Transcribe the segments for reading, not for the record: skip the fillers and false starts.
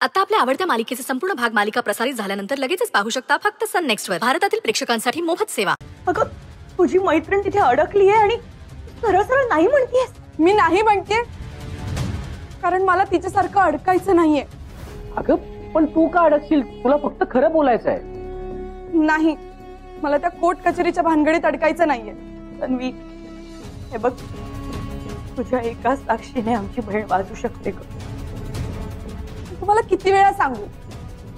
आता आपल्या आवडत्या मालिकेचे संपूर्ण भाग मालिका प्रसारित झाल्यानंतर लगेचच पाहू शकता फक्त सन नेक्स्ट वर. भारतातील प्रेक्षकांसाठी मोफत सेवा. अगं तुझी मैत्रीण तिथे अडकली आहे आणि सरळ सरळ नाही म्हणतेस. मी नाही म्हणते कारण मला तिच्यासारखं अडकायचं नाहीये. अगं पण तू का अडकशील? तुला फक्त खरं बोलायचं आहे. नाही, मला त्या कोर्ट कचेरीच्या भानगडीत अडकायचं नाहीये. तन्वी, हे बघ, तुझ्या एका साक्षीने आमची बहीण वाजू शकते ग. तुम्हाला किती वेळा सांगू,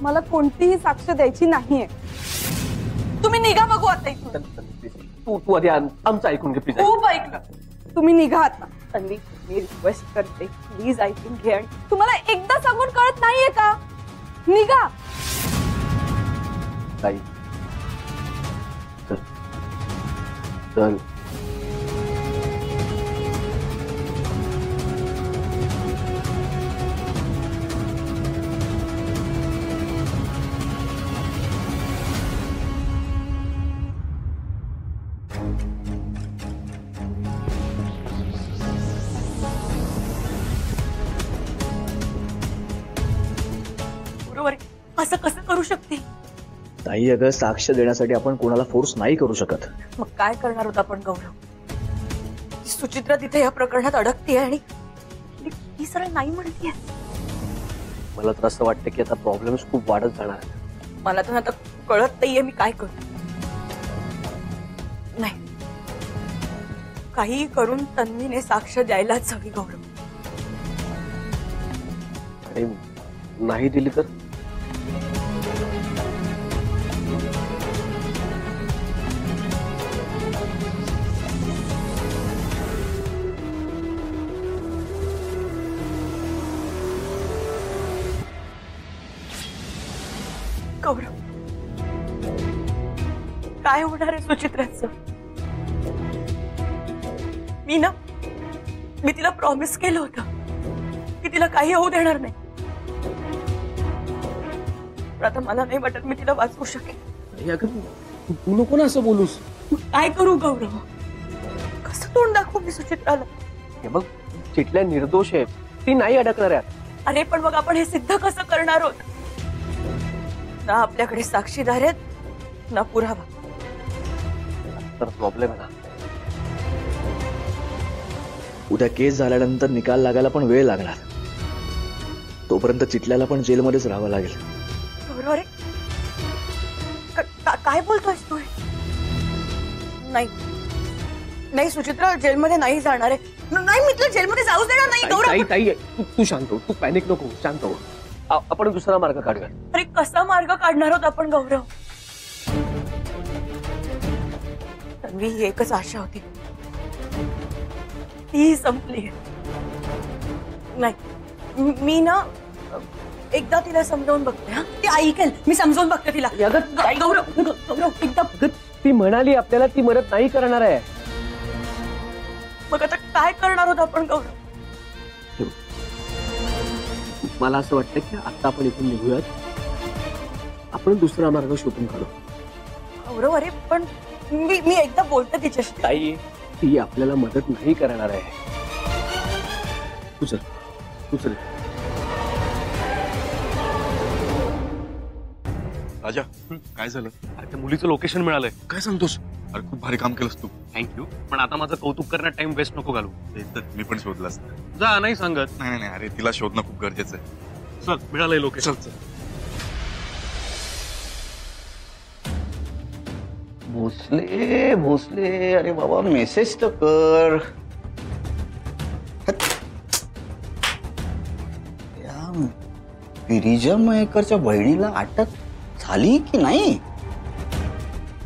मला कोणतीही साक्ष द्यायची नाहीये. तुम्ही निघा बघू आता इथून. तू आधी आमचं ऐकून घे प्लीज. खूप ऐकलं, तुम्ही निघा आता. तन्वी, मी रिक्वेस्ट करते, प्लीज ऐकून घे. आणि तुम्हाला एकदा सांगून कळत नाहीये का? निघा. ताई चल. बरोबर, असं कसं करू शकते? ताई अगं, साक्ष देण्यासाठी आपण कोणाला फोर्स नाही करू शकत. मग काय करणार होता आपण गौरव? सुचित्रा तिथे या प्रकरणात अडकते आणि ती सरळ नाही म्हणते. मला तर असं वाटतं की आता प्रॉब्लेम्स खूप वाढत जाणार आहेत. मला तर आता कळत नाहीये मी काय करू. नाही, काही करून तन्वीने साक्ष द्यायलाच हवी गौरव. आणि नाही दिली तर? गौरव, काय होणार आहे सुचित्राचं? मी तिला प्रॉमिस केलं होतं की तिला काही होऊ देणार नाही. पण आता मला नाही वाटत मी तिला वाचवू शकेन. तू नको ना असं बोलूस. काय करू गौरव? कसं तोंड दाखवू मी सुचित्राला? हे बघ, चिटल्या निर्दोष आहे, ती नाही अडकणार आहे. अरे पण मग आपण हे सिद्ध कसं करणार आहोत? ना आपल्याकडे साक्षीदार आहेत ना पुरावा. तर प्रॉब्लेम आहे ना. उद्या केस झाल्यानंतर निकाल लागायला पण वेळ लागणार. तोपर्यंत चिटल्याला पण जेलमध्येच राहावं लागेल. गौरव, अरे काय बोलतोयस तू? नाही नाही, सुचित्रा जेलमध्ये नाही जाणार आहे. नाही, मी तुला जेलमध्ये जाऊच देणार नाही गौरव. ताई तू शांत हो, तू पॅनिक नको, शांत हो. आपण दुसरा मार्ग काढूया. अरे कसा मार्ग काढणार आहोत आपण गौरव? तन्वी ही एकच आशा होती, ती संपली. नाही, मी ना एकदा तिला समजावून बघते. हा, ती ऐकेल. मी समजावून बघते तिला. गौरव, एकदा ती म्हणाली आपल्याला ती मदत नाही करणार आहे. मग आता काय करणार आहोत आपण गौरव? मला असं वाटतं की आता आपण इथून निघूयात. आपण दुसरा मार्ग शोधून काढू. गौरव, अरे पण मी एकदा बोलते तिच्याशी. ताई, ती आपल्याला मदत नाही करणार आहे. तू चल. राजा, काय झालं? अरे त्या मुलीचं लोकेशन मिळालंय. काय सांगतोस? अरे खूप भारी काम केलंस तू. थँक्यू. पण आता माझं कौतुक करण्यात टाइम वेस्ट नको घालू. मी पण शोधलं असतं. जा, नाही सांगत. नाही, अरे तिला शोधणं खूप गरजेचं आहे. चल, मिळालंय लोकेशन. चल. भोसले, अरे बाबा मेसेज तर कर. या गिरिजा मयेकरच्या बहिणीला अटक झाली की नाही?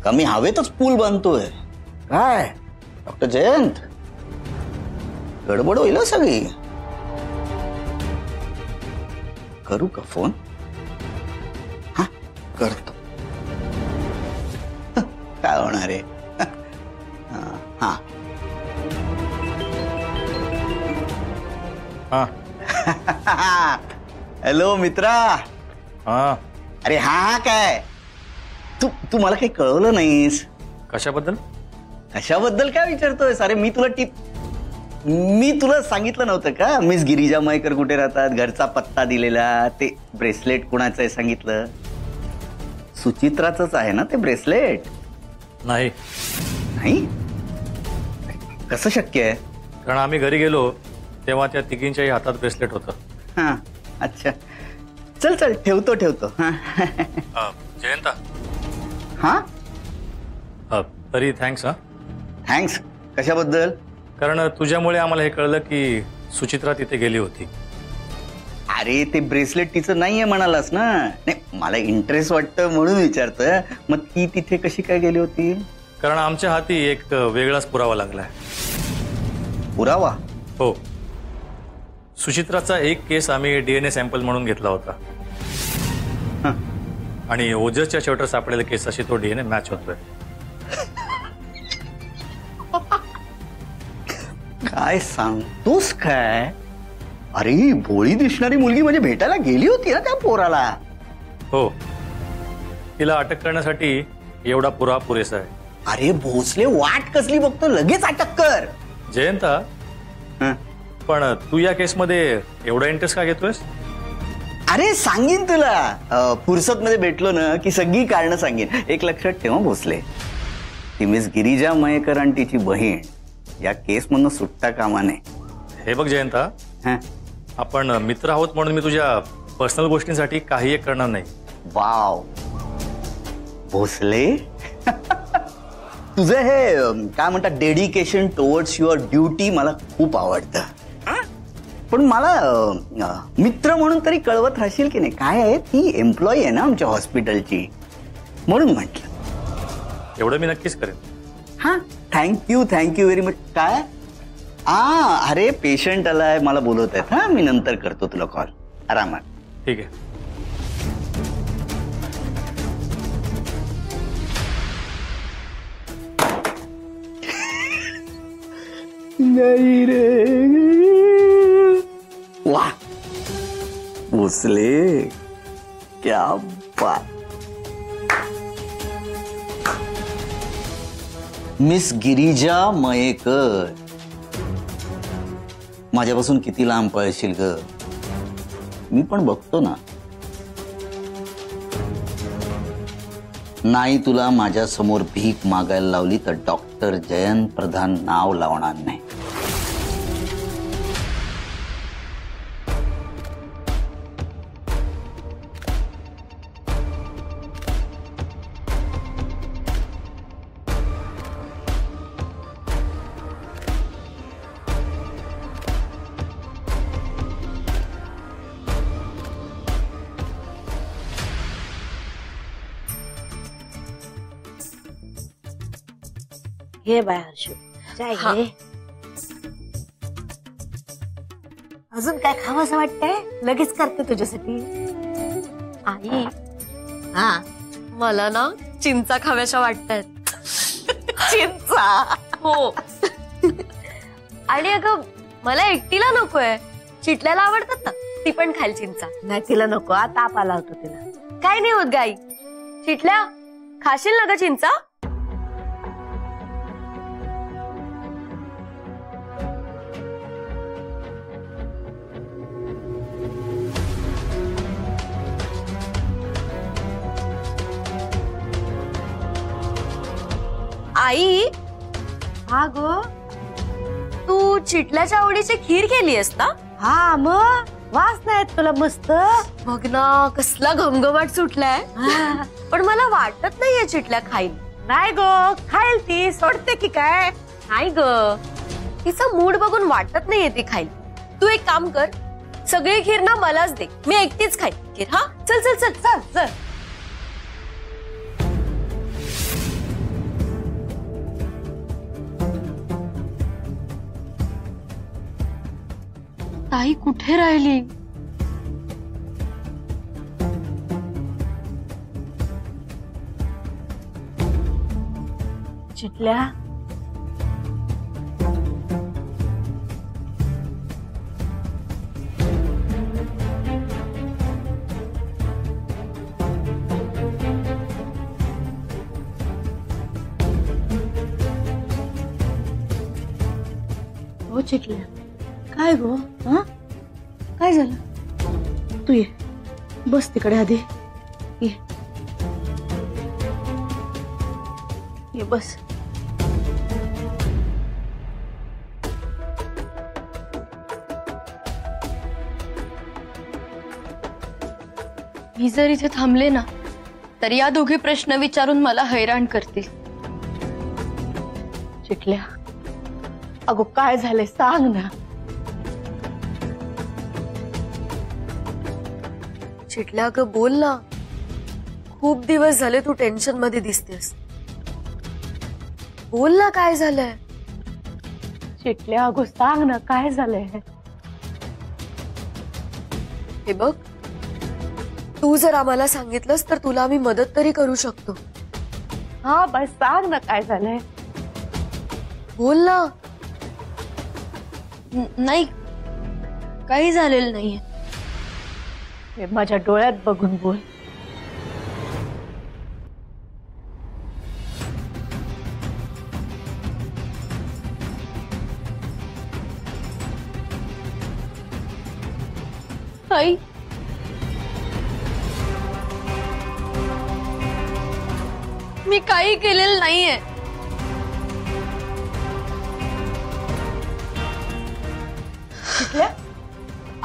कमी हवेतच पूल बांधतोय काय डॉक्टर जयंत? गडबड होईल सगळी. करू का फोन? हा, करतो. काय होणार आहे? हा. हॅलो मित्रा. अरे हा काय तू मला काही कळवलं नाहीस. कशाबद्दल? कशाबद्दल काय विचारतोय? अरे मी तुला टिप मी तुला सांगितलं नव्हतं का मिस गिरिजा मयेकर कुठे राहतात, घरचा पत्ता दिलेला, ते ब्रेसलेट कुणाचं आहे सांगितलं? सुचित्राचंच आहे ना ते ब्रेसलेट? नाही, नाही, कसं शक्य आहे? कारण आम्ही घरी गेलो तेव्हा त्या तिघींच्याही हातात ब्रेसलेट होतं. हा, अच्छा, चल चल ठेवतो. हा जयंता, हा, तरी थँक्स. थँक्स कशाबद्दल? कारण तुझ्यामुळे आम्हाला हे कळलं की सुचित्रा तिथे गेली होती. अरे ते ब्रेसलेट तिचं नाहीये म्हणालास ना? नाही, मला इंटरेस्ट वाटतं म्हणून विचारतोय. मग ती तिथे कशी काय गेली होती? कारण आमच्या हाती एक वेगळाच पुरावा लागलाय. पुरावा? हो, सुचित्राचा एक केस आम्ही DNA सॅम्पल म्हणून घेतला होता आणि ओजसच्या शेवटर सापडलेल्या केसाशी तो DNA मॅच होतोय. काय सांगतोस काय? अरे भोळी दिसणारी मुलगी म्हणजे भेटायला गेली होती ना त्या पोराला? हो, तिला अटक करण्यासाठी एवढा पुरावा पुरेसा आहे. अरे भोसले, वाट कसली बघतो, लगेच अटक कर. जयंता, पण तू या केसमध्ये एवढा इंटरेस्ट का घेतोयस? अरे सांगीन तुला, फुरसत मध्ये भेटलो ना की सगळी कारणं सांगेन. एक लक्षात ठेव भोसले, ती मिस गिरिजा मयेकर आणि तिची बहीण या केस मधनं सुटता कामा नये. हे बघ जयंता, आपण मित्र आहोत म्हणून मी तुझ्या पर्सनल गोष्टींसाठी काही एक करणार नाही. वाव भोसले, तुझं हे काय म्हणतात डेडिकेशन टुवर्ड्स युअर ड्युटी मला खूप आवडतं. पण मला मित्र म्हणून तरी कळवत राहशील की नाही? काय आहे, ती एम्प्लॉई आहे ना आमच्या हॉस्पिटलची, म्हणून म्हटलं. एवढं मी नक्कीच करेन. हा, थँक्यू व्हेरी मच. काय? अरे पेशंट आलाय, मला बोलवत आहेत. हा, मी नंतर करतो तुला कॉल, आरामात. ठीक आहे. नाही रे, वाह भोसले, क्या बात. मिस गिरिजा मयेकर, माझ्यापासून किती लांब पळशील ग? मी पण बघतो ना. नाही तुला माझ्या समोर भीक मागायला लावली तर डॉक्टर जयंत प्रधान नाव लावणार नाही. हे बाय हर्षू, चाय घे. अजून काय खावंसं वाटतंय? लगेच करते तुझ्यासाठी. आई, हा, मला ना चिंचा खाव्याशा वाटतात. चिंचा? हो. आणि अगं मला एकटीला नकोय, चिटल्याला आवडतात ना, ती पण खाईल चिंचा. नाही तिला नको, ताप आला होता तिला. काय नाही होत गाई. चिटल्या, खाशील ना ग चिंचा? आई, हा गो, तू चिटल्याच्या आवडीची खीर केलीयस ना? हा मग वास नाही तुला मस्त. बघ ना कसला घमघमाट सुटलाय. पण मला वाटत नाहीये चिटल्या खाईल. नाही गो, खाईल ती, सोडते की काय? नाही ग, तिचा मूड बघून वाटत नाहीये ती खाईल. तू एक काम कर, सगळी खीर ना मलाच दे, मी एकटीच खाईल खीर. हा, चल चल चल चल चल. ताई कुठे राहिली? चिटल्या, चिटल्या काय गो हा काय झालं तू ये बस तिकडे आधी ये बस मी जर इथे थांबले ना तर या दोघे प्रश्न विचारून मला हैराण करतील. चिटल्या अगो काय झालंय सांग ना. चिटल्या ग बोल ना. खूप दिवस झाले तू टेन्शन मध्ये दिसतेस. बोल ना काय झालंय. चिटल्या अगो सांग ना काय झालंय. हे बघ तू जर आम्हाला सांगितलंस तर तुला आम्ही मदत तरी करू शकतो. हा बस सांग ना काय झालंय. बोल ना. नाही काही झालेलं नाहीये. हे माझ्या डोळ्यात बघून बोल. आई मी काही केलेलं नाहीये. चिटल्या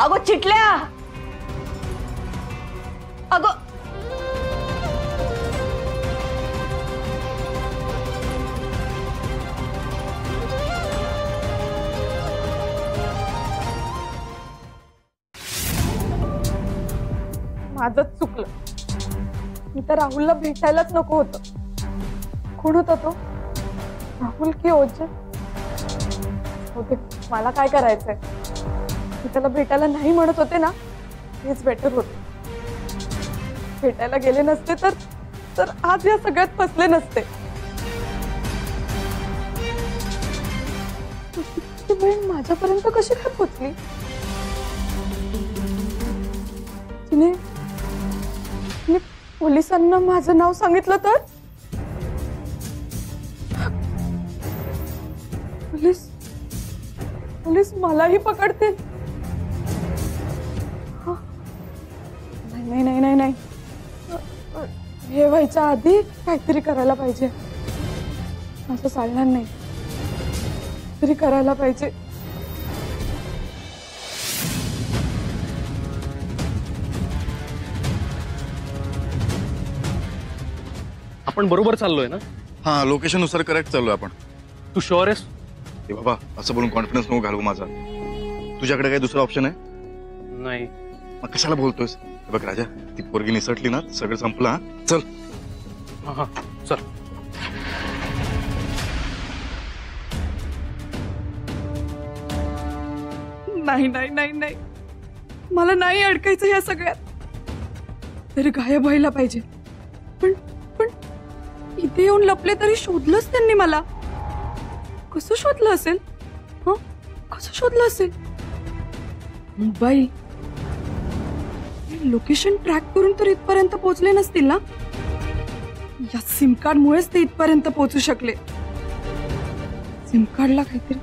अगो चिटल्या अगो माझंच चुकलं. मी तर राहुलला भेटायलाच नको होतं. कोण होता तो राहुल की ओझे. ओके मला काय करायचंय. मी त्याला भेटायला नाही म्हणत होते ना हेच बेटर होत. भेटायला गेले नसते तर आज या सगळ्यात फसले नसते. ती बहीण माझ्यापर्यंत कशी काय पोचली. तिने पोलिसांना माझं नाव सांगितलं तर पोलीस मलाही पकडतील. नाही नाही नाही नाही हे व्हायच्या आधी काहीतरी करायला पाहिजे. असं चालणार नाही. तरी करायला पाहिजे. आपण बरोबर चाललोय ना. हा लोकेशन नुसार करेक्ट चाललोय आपण. तू शुअर आहेस. हे बाबा असं बोलून कॉन्फिडन्स नको घालू माझा. तुझ्याकडे काही दुसरा ऑप्शन आहे. नाही मग कशाला बोलतोयस. हे बघ राजा ती पोरगी निसटली ना सगळं संपलं. हा चल. हा चल. नाही नाही नाही नाही मला नाही अडकायचं ह्या सगळ्यात. तरी गायब व्हायला पाहिजे. पण पण इथे येऊन लपले तरी शोधलंच त्यांनी मला. कसं शोधलं असेल. हा कसं शोधलं असेल. मोबाईल लोकेशन ट्रॅक करून तर इथपर्यंत पोहोचले नसतील ना. या सिम कार्ड मुळेच ते इथपर्यंत पोहोचू शकले. सिम कार्डला काहीतरी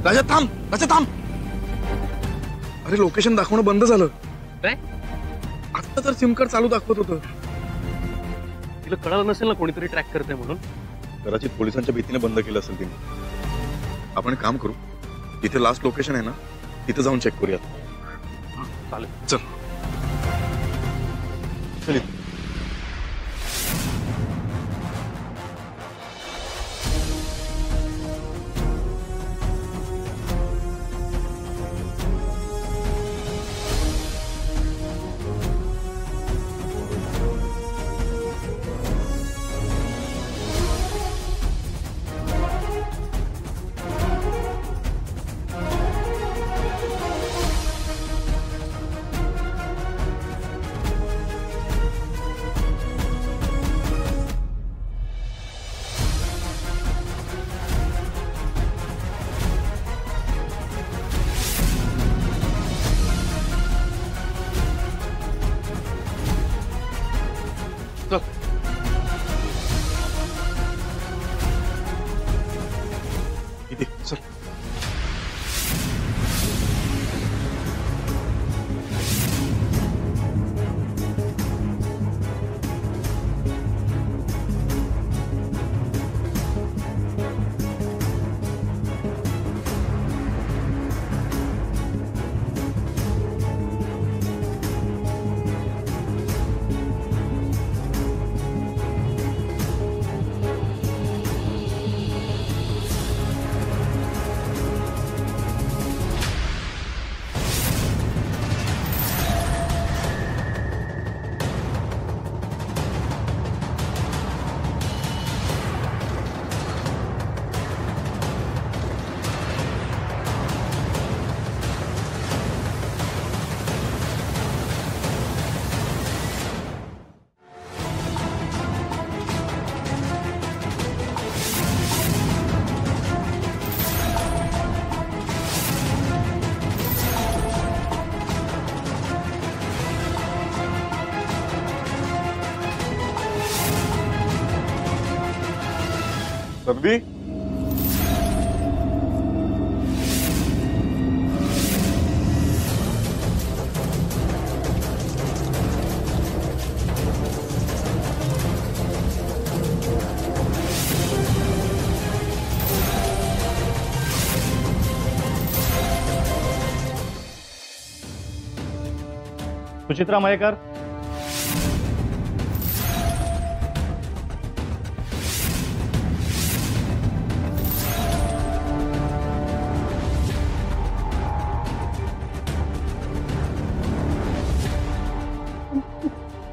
राजा थांब. राजा थांब. अरे लोकेशन दाखवणं बंद झालं. काय. आता तर सिम कार्ड चालू दाखवत होतं. तिला कळालं नसेल ना कोणीतरी ट्रॅक करते म्हणून. कदाचित पोलिसांच्या भीतीने बंद केलं असेल तिने. आपण काम करू जिथे लास्ट लोकेशन आहे ना तिथे जाऊन चेक करूयात. चालेल. चल चल इथे. तन्वी, सुचित्रा मयेकर,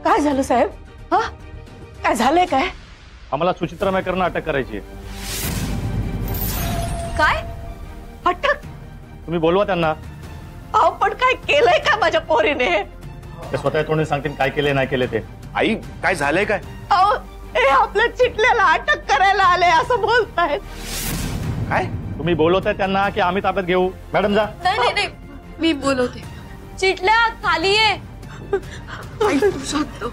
काय झालं साहेब? हा, काय झालंय काय? आम्हाला सुचित्रा मयेकरना अटक करायची आहे. काय अटक? तुम्ही बोलवा त्यांना. अहो पण काय केलंय का माझ्या पोरीने? ते स्वतः तोंडून सांगतील काय केले नाही केले ते. आई काय झालंय काय? अहो हे आपल्या चिटल्याला अटक करायला आले असं बोलतायत. काय तुम्ही बोलवताय त्यांना की आम्ही ताब्यात घेऊ? मॅडम जा. नाही नाही नाही, मी बोलवते. चिटल्या खाली ये. तू शांत हो.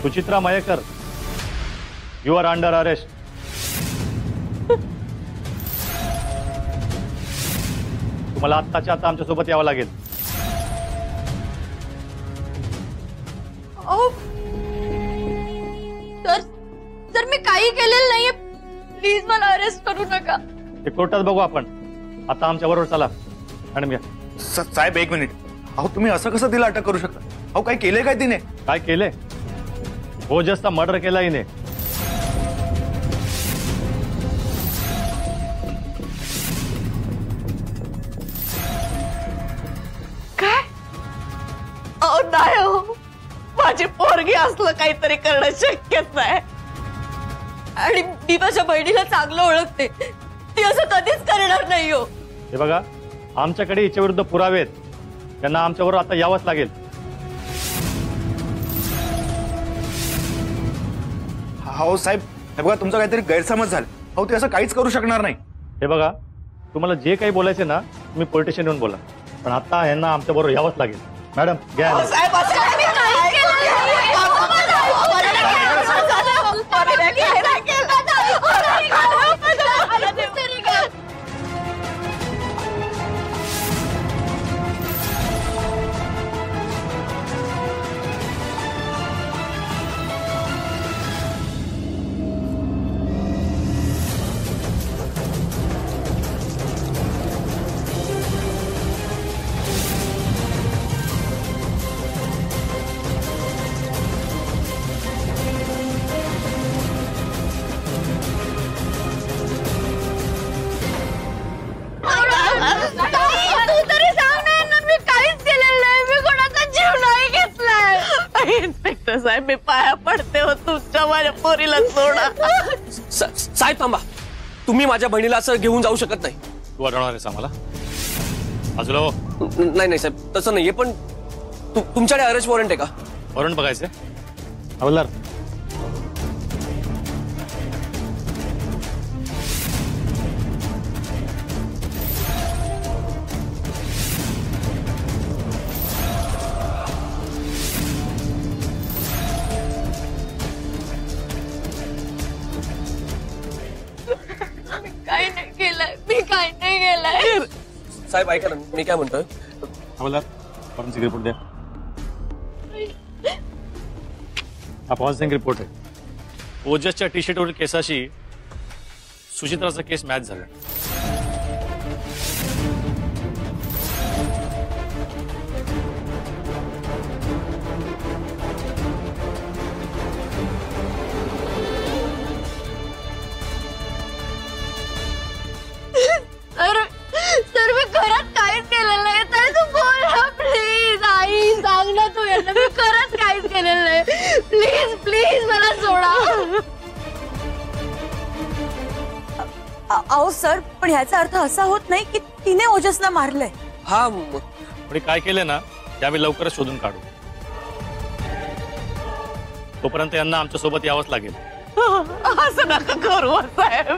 Suchitra Mayekar, you are under arrest. तुम्हाला आत्ताच्या आता आमच्या सोबत यावं लागेल. सर मी काही केलेलं नाहीये, प्लीज मला अरेस्ट करू नका. ते कोर्टात बघू आपण. आता आमच्या बरोबर चला. मॅडम या. साहेब एक मिनिट. अहो तुम्ही असं कसं तिला अटक करू शकता? अहो काय केलंय काय तिने? काय केले? ओजसचा मर्डर केला हिने. काय? अहो नाही हो, माझी पोरगी असलं काहीतरी करणं शक्यच नाही. आणि मी माझ्या बहिणीला चांगलं ओळखते, ती असं कधीच करणार नाही हो. हे बघा, आमच्याकडे हिच्या विरुद्ध पुरावे आहेत. त्यांना आमच्याबरोबर आता यावंच लागेल. हो साहेब, हे बघा तुमचा काहीतरी गैरसमज झाला. अहो ते असं काहीच करू शकणार नाही. हे बघा, तुम्हाला जे काही बोलायचे ना तुम्ही पोलीस स्टेशन येऊन बोला, पण आता यांना आमच्या बरोबर यावंच लागेल. मॅडम घ्या यांना. साहेब असं काय? मी काही केलं नाही. तू तरी सांग ना, मी काहीच केलेलं नाही. मी कोणाचा जीव नाही घेतलाय. इन्स्पेक्टर साहेब मी पाया पडते हो, तुमच्या माझ्या पोरीला सोडा. साहेब थांबा, तुम्ही माझ्या बहिणीला असं घेऊन जाऊ शकत नाही. तू अडवणार आहेस आम्हाला? बाजूला हो. नाही नाही साहेब, तसं नाहीये. पण तुमच्याकडे अरेस्ट वॉरंट आहे का? वॉरंट बघायचे. हवलदार काही नाही केलंय, मी काही नाही केलंय. साहेब ऐका ना, मी काय म्हणतोय. हवलदार फॉरेन्सिक रिपोर्ट द्या. हा फॉरेन्सिक रिपोर्ट आहे. ओजसच्या टी शर्टवरील केसाशी सुचित्राचा केस मॅच झाला. सर मी खरंच काहीच केलेलं नाही. तर तू बोल ना प्लीज. आई सांग ना तू यांना, मी खरंच काहीच केलेलं नाही. प्लीज प्लीज मला सोडा. अहो सर, पण ह्याचा अर्थ असा होत नाही की तिने ओजसला मारलंय. हा पण काय केले ना ते आम्ही लवकरच शोधून काढू. तोपर्यंत यांना आमच्या सोबत यावंच लागेल. असं नका करू साहेब.